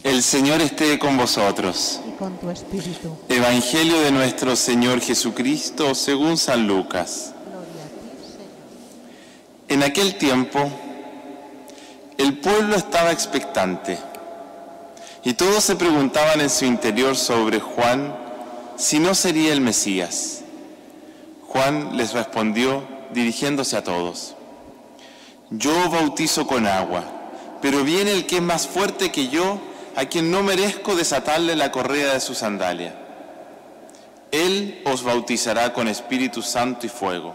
El Señor esté con vosotros. Y con tu espíritu. Evangelio de nuestro Señor Jesucristo según San Lucas. Gloria a ti, Señor. En aquel tiempo, el pueblo estaba expectante y todos se preguntaban en su interior sobre Juan si no sería el Mesías. Juan les respondió dirigiéndose a todos: Yo bautizo con agua, pero viene el que es más fuerte que yo, a quien no merezco desatarle la correa de su sandalia. Él os bautizará con Espíritu Santo y fuego.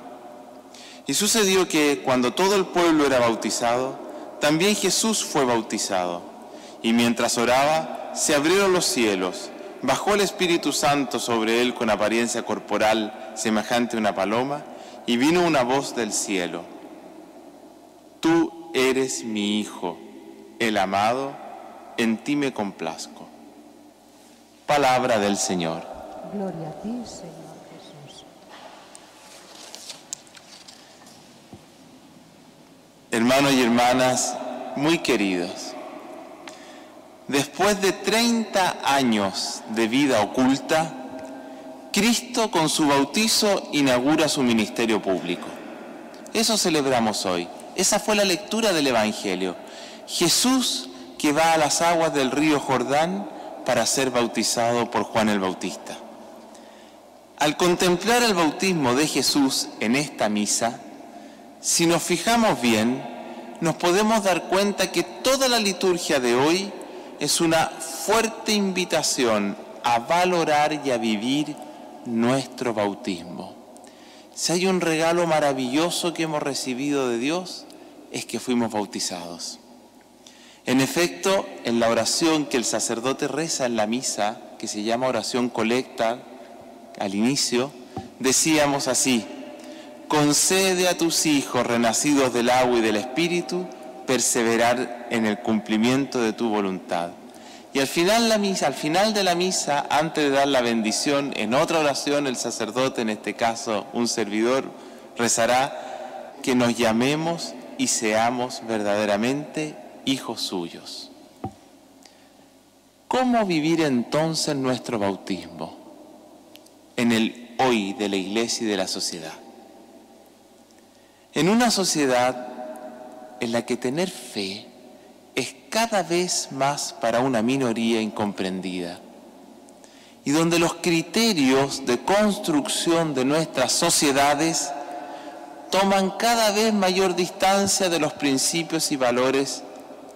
Y sucedió que, cuando todo el pueblo era bautizado, también Jesús fue bautizado. Y mientras oraba, se abrieron los cielos, bajó el Espíritu Santo sobre él con apariencia corporal semejante a una paloma, y vino una voz del cielo: Tú eres mi Hijo, el amado, en ti me complazco. Palabra del Señor. Gloria a ti, Señor Jesús. Hermanos y hermanas muy queridos, después de 30 años de vida oculta, Cristo con su bautizo inaugura su ministerio público. Eso celebramos hoy. Esa fue la lectura del Evangelio. Jesús que va a las aguas del río Jordán para ser bautizado por Juan el Bautista. Al contemplar el bautismo de Jesús en esta misa, si nos fijamos bien, nos podemos dar cuenta que toda la liturgia de hoy es una fuerte invitación a valorar y a vivir nuestro bautismo. Si hay un regalo maravilloso que hemos recibido de Dios, es que fuimos bautizados. En efecto, en la oración que el sacerdote reza en la misa, que se llama oración colecta, al inicio, decíamos así: concede a tus hijos renacidos del agua y del Espíritu perseverar en el cumplimiento de tu voluntad. Y al final de la misa, antes de dar la bendición, en otra oración el sacerdote, en este caso un servidor, rezará que nos llamemos y seamos verdaderamente hijos suyos. ¿Cómo vivir entonces nuestro bautismo en el hoy de la Iglesia y de la sociedad? En una sociedad en la que tener fe es cada vez más para una minoría incomprendida y donde los criterios de construcción de nuestras sociedades toman cada vez mayor distancia de los principios y valores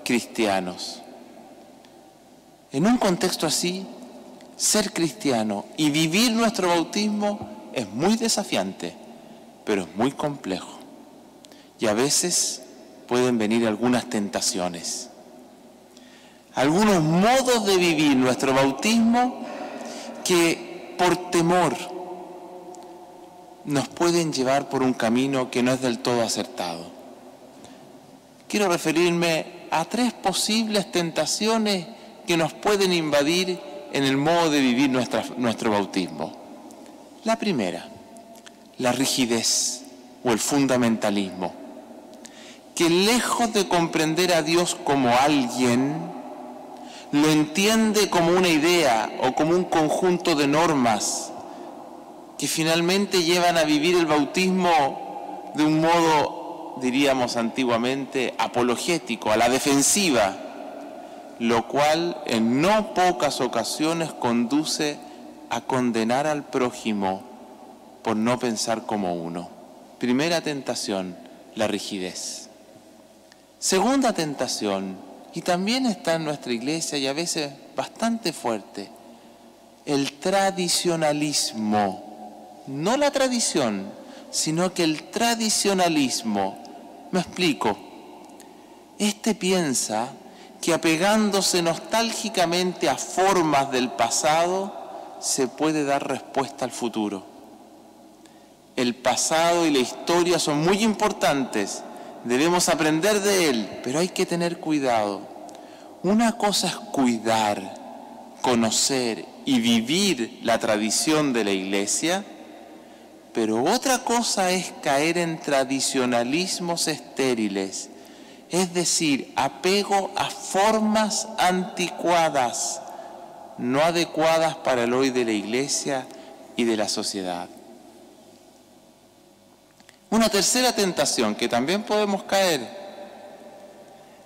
cristianos. En un contexto así, ser cristiano y vivir nuestro bautismo es muy desafiante, pero es muy complejo. Y a veces pueden venir algunas tentaciones, algunos modos de vivir nuestro bautismo que por temor nos pueden llevar por un camino que no es del todo acertado. Quiero referirme a 3 posibles tentaciones que nos pueden invadir en el modo de vivir nuestro bautismo. La primera, la rigidez o el fundamentalismo, que lejos de comprender a Dios como alguien, lo entiende como una idea o como un conjunto de normas que finalmente llevan a vivir el bautismo de un modo, diríamos antiguamente, apologético, a la defensiva, lo cual en no pocas ocasiones conduce a condenar al prójimo por no pensar como uno. Primera tentación, la rigidez. Segunda tentación, y también está en nuestra iglesia y a veces bastante fuerte, el tradicionalismo. No la tradición, sino que el tradicionalismo. Me explico. Este piensa que apegándose nostálgicamente a formas del pasado se puede dar respuesta al futuro. El pasado y la historia son muy importantes, debemos aprender de él, pero hay que tener cuidado. Una cosa es cuidar, conocer y vivir la tradición de la Iglesia, pero otra cosa es caer en tradicionalismos estériles, es decir, apego a formas anticuadas, no adecuadas para el hoy de la Iglesia y de la sociedad. Una tercera tentación que también podemos caer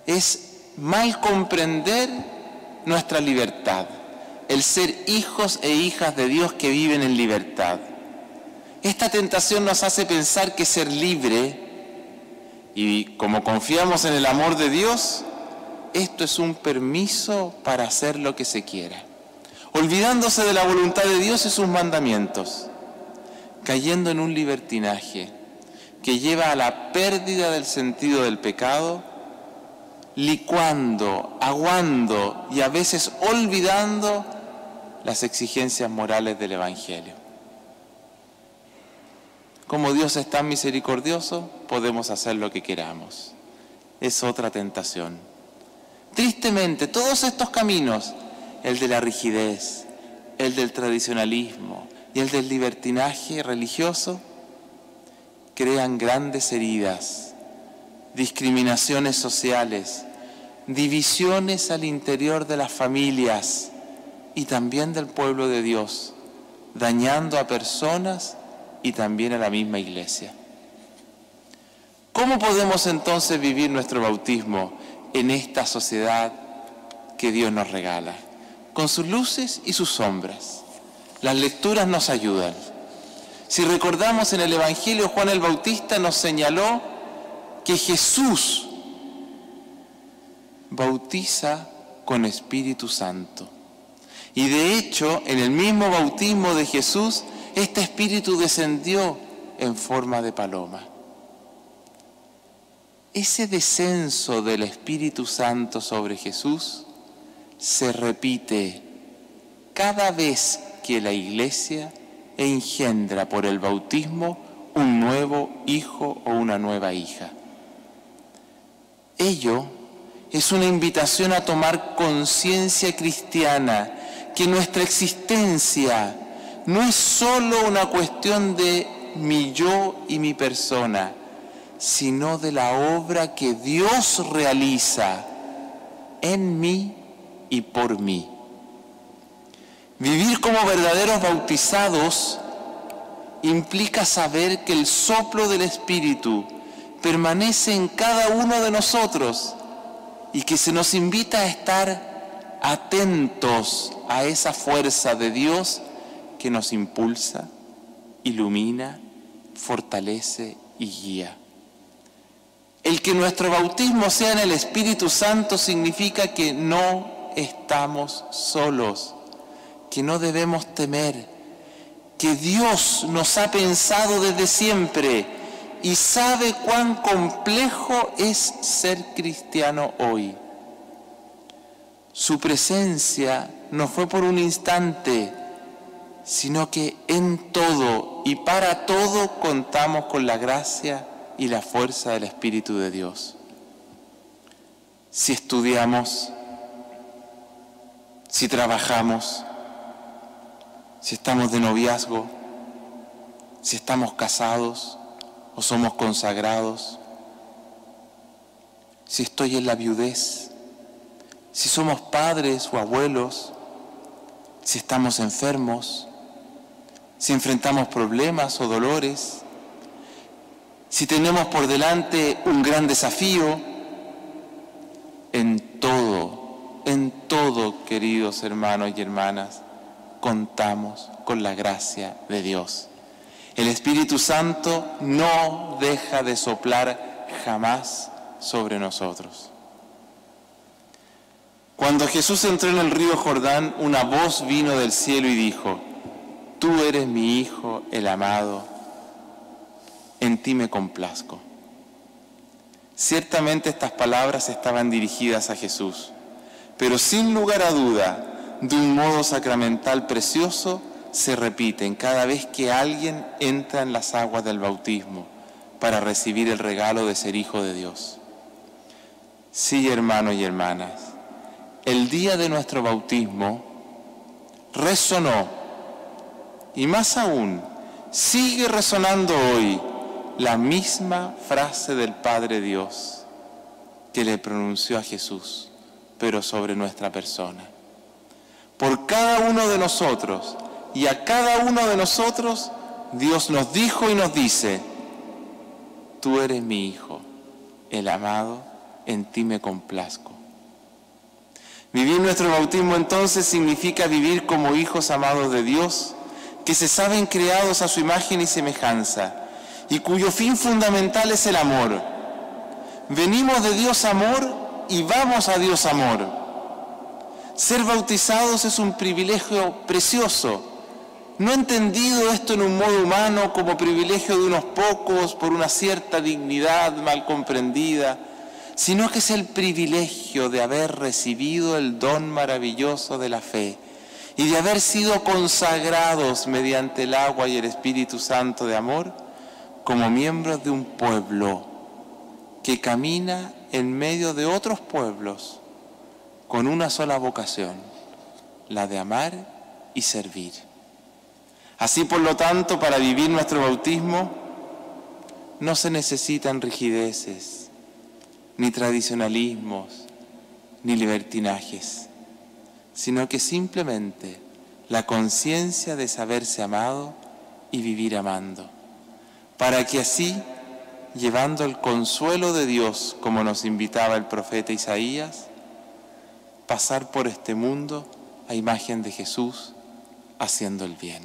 es mal comprender nuestra libertad, el ser hijos e hijas de Dios que viven en libertad. Esta tentación nos hace pensar que ser libre, y como confiamos en el amor de Dios, esto es un permiso para hacer lo que se quiera, olvidándose de la voluntad de Dios y sus mandamientos, cayendo en un libertinaje que lleva a la pérdida del sentido del pecado, licuando, aguando y a veces olvidando las exigencias morales del Evangelio. Como Dios es tan misericordioso, podemos hacer lo que queramos. Es otra tentación. Tristemente, todos estos caminos, el de la rigidez, el del tradicionalismo y el del libertinaje religioso, crean grandes heridas, discriminaciones sociales, divisiones al interior de las familias y también del pueblo de Dios, dañando a personas y también a la misma Iglesia. ¿Cómo podemos entonces vivir nuestro bautismo en esta sociedad que Dios nos regala? Con sus luces y sus sombras. Las lecturas nos ayudan. Si recordamos en el Evangelio, Juan el Bautista nos señaló que Jesús bautiza con Espíritu Santo. Y de hecho, en el mismo bautismo de Jesús, este Espíritu descendió en forma de paloma. Ese descenso del Espíritu Santo sobre Jesús se repite cada vez que la Iglesia engendra por el bautismo un nuevo hijo o una nueva hija. Ello es una invitación a tomar conciencia cristiana que nuestra existencia no es solo una cuestión de mi yo y mi persona, sino de la obra que Dios realiza en mí y por mí. Vivir como verdaderos bautizados implica saber que el soplo del Espíritu permanece en cada uno de nosotros y que se nos invita a estar atentos a esa fuerza de Dios que nos impulsa, ilumina, fortalece y guía. El que nuestro bautismo sea en el Espíritu Santo significa que no estamos solos, que no debemos temer, que Dios nos ha pensado desde siempre y sabe cuán complejo es ser cristiano hoy. Su presencia no fue por un instante, sino que en todo y para todo contamos con la gracia y la fuerza del Espíritu de Dios. Si estudiamos, si trabajamos, si estamos de noviazgo, si estamos casados o somos consagrados, si estoy en la viudez, si somos padres o abuelos, si estamos enfermos, si enfrentamos problemas o dolores, si tenemos por delante un gran desafío, en todo, queridos hermanos y hermanas, contamos con la gracia de Dios. El Espíritu Santo no deja de soplar jamás sobre nosotros. Cuando Jesús entró en el río Jordán, una voz vino del cielo y dijo: Tú eres mi Hijo, el amado, en ti me complazco. Ciertamente estas palabras estaban dirigidas a Jesús, pero sin lugar a duda, de un modo sacramental precioso, se repiten cada vez que alguien entra en las aguas del bautismo para recibir el regalo de ser hijo de Dios. Sí, hermanos y hermanas, el día de nuestro bautismo resonó, y más aún, sigue resonando hoy la misma frase del Padre Dios: que le pronunció a Jesús, pero sobre nuestra persona. Por cada uno de nosotros y a cada uno de nosotros, Dios nos dijo y nos dice: tú eres mi Hijo, el amado, en ti me complazco. Vivir nuestro bautismo entonces significa vivir como hijos amados de Dios, que se saben creados a su imagen y semejanza, y cuyo fin fundamental es el amor. Venimos de Dios amor y vamos a Dios amor. Ser bautizados es un privilegio precioso, no entendido esto en un modo humano como privilegio de unos pocos por una cierta dignidad mal comprendida, sino que es el privilegio de haber recibido el don maravilloso de la fe y de haber sido consagrados mediante el agua y el Espíritu Santo de amor como miembros de un pueblo que camina en medio de otros pueblos con una sola vocación, la de amar y servir. Así, por lo tanto, para vivir nuestro bautismo no se necesitan rigideces, ni tradicionalismos, ni libertinajes, sino que simplemente la conciencia de saberse amado y vivir amando, para que así, llevando el consuelo de Dios, como nos invitaba el profeta Isaías, pasar por este mundo a imagen de Jesús, haciendo el bien.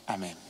Amén.